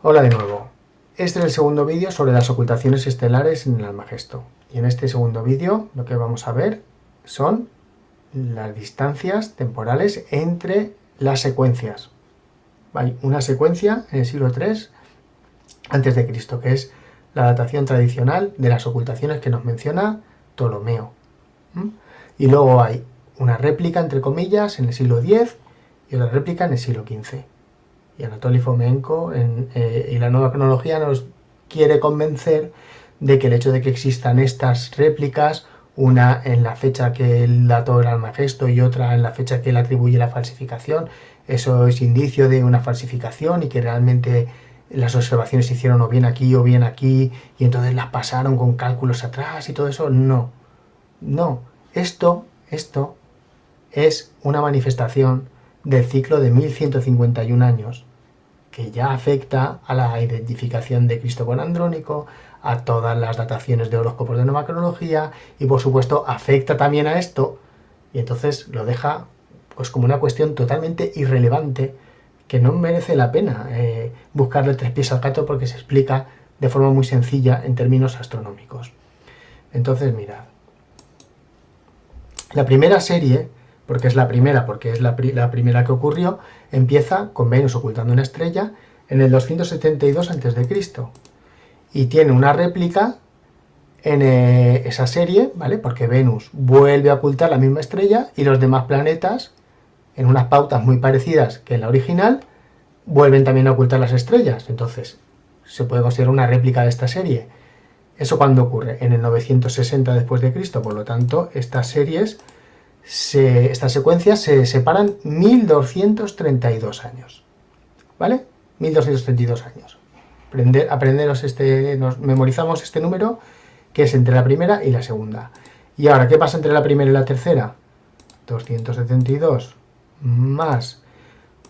Hola de nuevo. Este es el segundo vídeo sobre las ocultaciones estelares en el Almagesto. Y en este segundo vídeo lo que vamos a ver son las distancias temporales entre las secuencias. Hay una secuencia en el siglo III a.C., que es la datación tradicional de las ocultaciones que nos menciona Ptolomeo. Y luego hay una réplica, entre comillas, en el siglo X y otra réplica en el siglo XV. Y Anatoly Fomenko y la nueva cronología nos quiere convencer de que el hecho de que existan estas réplicas, una en la fecha que él dató el Almagesto y otra en la fecha que él atribuye la falsificación, eso es indicio de una falsificación y que realmente las observaciones se hicieron o bien aquí y entonces las pasaron con cálculos atrás y todo eso. No, esto es una manifestación del ciclo de 1151 años, que ya afecta a la identificación de Cristo con Andrónico, a todas las dataciones de horóscopos de nueva cronología, y por supuesto afecta también a esto, y entonces lo deja pues como una cuestión totalmente irrelevante, que no merece la pena buscarle tres pies al gato, porque se explica de forma muy sencilla en términos astronómicos. Entonces mirad, la primera serie, porque es la primera que ocurrió, empieza con Venus ocultando una estrella en el 272 a.C. y tiene una réplica en esa serie, ¿vale? Porque Venus vuelve a ocultar la misma estrella y los demás planetas, en unas pautas muy parecidas que en la original, vuelven también a ocultar las estrellas. Entonces, se puede considerar una réplica de esta serie. ¿Eso cuándo ocurre? En el 960 después de Cristo. Por lo tanto, estas secuencias se separan 1232 años. ¿Vale? 1232 años. Nos memorizamos este número, que es entre la primera y la segunda. Y ahora, ¿qué pasa entre la primera y la tercera? 272 más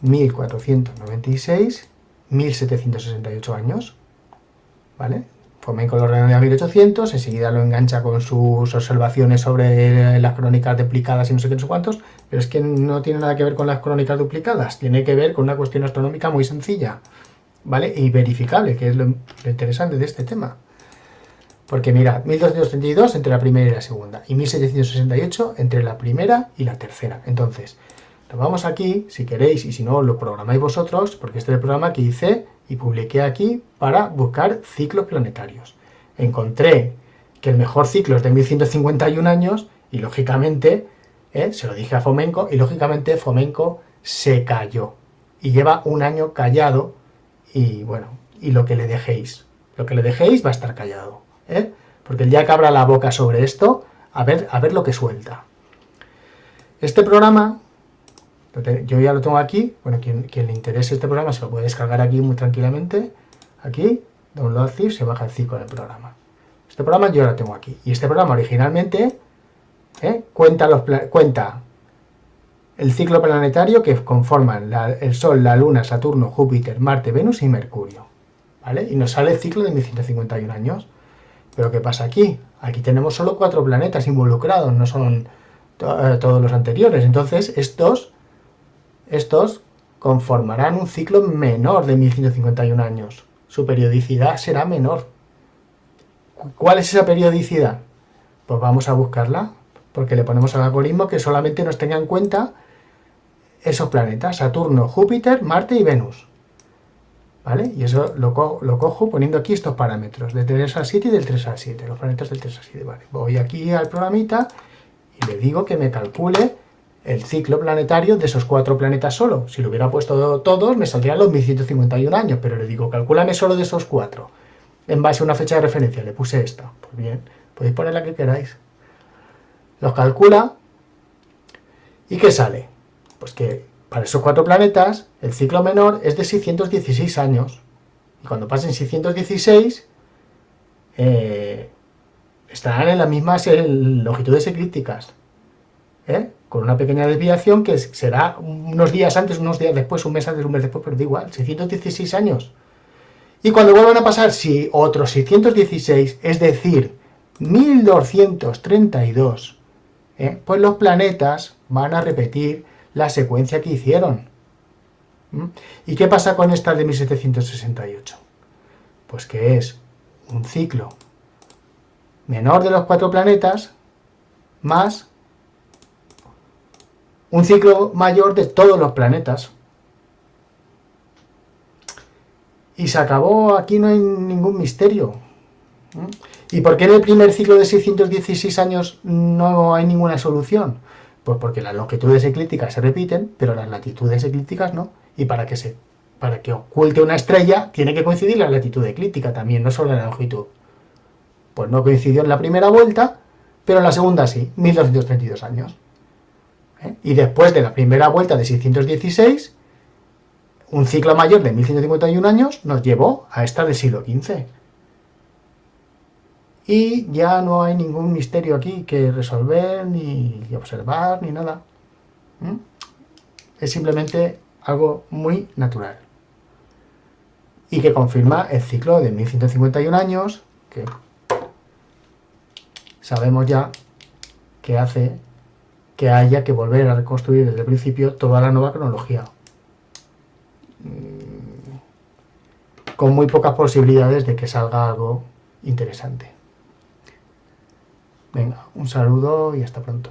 1496, 1768 años. ¿Vale? Fomenko lo redondea a 1800, enseguida lo engancha con sus observaciones sobre las crónicas duplicadas y no sé qué, no sé cuántos, pero es que no tiene nada que ver con las crónicas duplicadas, tiene que ver con una cuestión astronómica muy sencilla, ¿vale? Y verificable, que es lo interesante de este tema. Porque mirad, 1232 entre la primera y la segunda, y 1768 entre la primera y la tercera. Entonces, nos vamos aquí, si queréis, y si no, lo programáis vosotros, porque este es el programa que hice y publiqué aquí para buscar ciclos planetarios. Encontré que el mejor ciclo es de 1151 años y lógicamente, se lo dije a Fomenko, y lógicamente Fomenko se cayó. Y lleva un año callado y bueno, y lo que le dejéis va a estar callado. Porque el día que abra la boca sobre esto, a ver lo que suelta. Este programa, yo ya lo tengo aquí, bueno, quien le interese este programa se lo puede descargar aquí muy tranquilamente, aquí, download zip, se baja el zip con el programa. Este programa yo lo tengo aquí, y este programa originalmente cuenta el ciclo planetario que conforman el Sol, la Luna, Saturno, Júpiter, Marte, Venus y Mercurio, ¿vale? Y nos sale el ciclo de 1151 años. Pero ¿qué pasa aquí? Aquí tenemos solo 4 planetas involucrados, no son todos los anteriores. Entonces, estos conformarán un ciclo menor de 1151 años. Su periodicidad será menor. ¿Cuál es esa periodicidad? Pues vamos a buscarla, porque le ponemos al algoritmo que solamente nos tenga en cuenta esos planetas, Saturno, Júpiter, Marte y Venus. ¿Vale? Y eso lo cojo poniendo aquí estos parámetros, del 3 al 7 y del 3 al 7, los planetas del 3 al 7. Vale. Voy aquí al programita y le digo que me calcule el ciclo planetario de esos 4 planetas solo. Si lo hubiera puesto todos, me saldrían los 1151 años, pero le digo, calcúlame solo de esos 4, en base a una fecha de referencia. Le puse esta. Pues bien, podéis poner la que queráis. Los calcula, ¿y qué sale? Pues que para esos 4 planetas, el ciclo menor es de 616 años. Y cuando pasen 616, estarán en las mismas longitudes eclípticas. Con una pequeña desviación que será unos días antes, unos días después, un mes antes, un mes después, pero da igual, 616 años. Y cuando vuelvan a pasar otros 616, es decir, 1232, pues los planetas van a repetir la secuencia que hicieron. ¿Y qué pasa con esta de 1768? Pues que es un ciclo menor de los 4 planetas más un ciclo mayor de todos los planetas. Y se acabó, aquí no hay ningún misterio. ¿Y por qué en el primer ciclo de 616 años no hay ninguna solución? Pues porque las longitudes eclípticas se repiten, pero las latitudes eclípticas no. Y para que oculte una estrella, tiene que coincidir la latitud eclíptica también, no solo la longitud. Pues no coincidió en la primera vuelta, pero en la segunda sí, 1232 años. Y después de la primera vuelta de 616, un ciclo mayor de 1151 años nos llevó a esta del siglo XV. Y ya no hay ningún misterio aquí que resolver, ni observar, ni nada. Es simplemente algo muy natural. Y que confirma el ciclo de 1151 años, que sabemos ya que hace que haya que volver a reconstruir desde el principio toda la nueva cronología. Con muy pocas posibilidades de que salga algo interesante. Venga, un saludo y hasta pronto.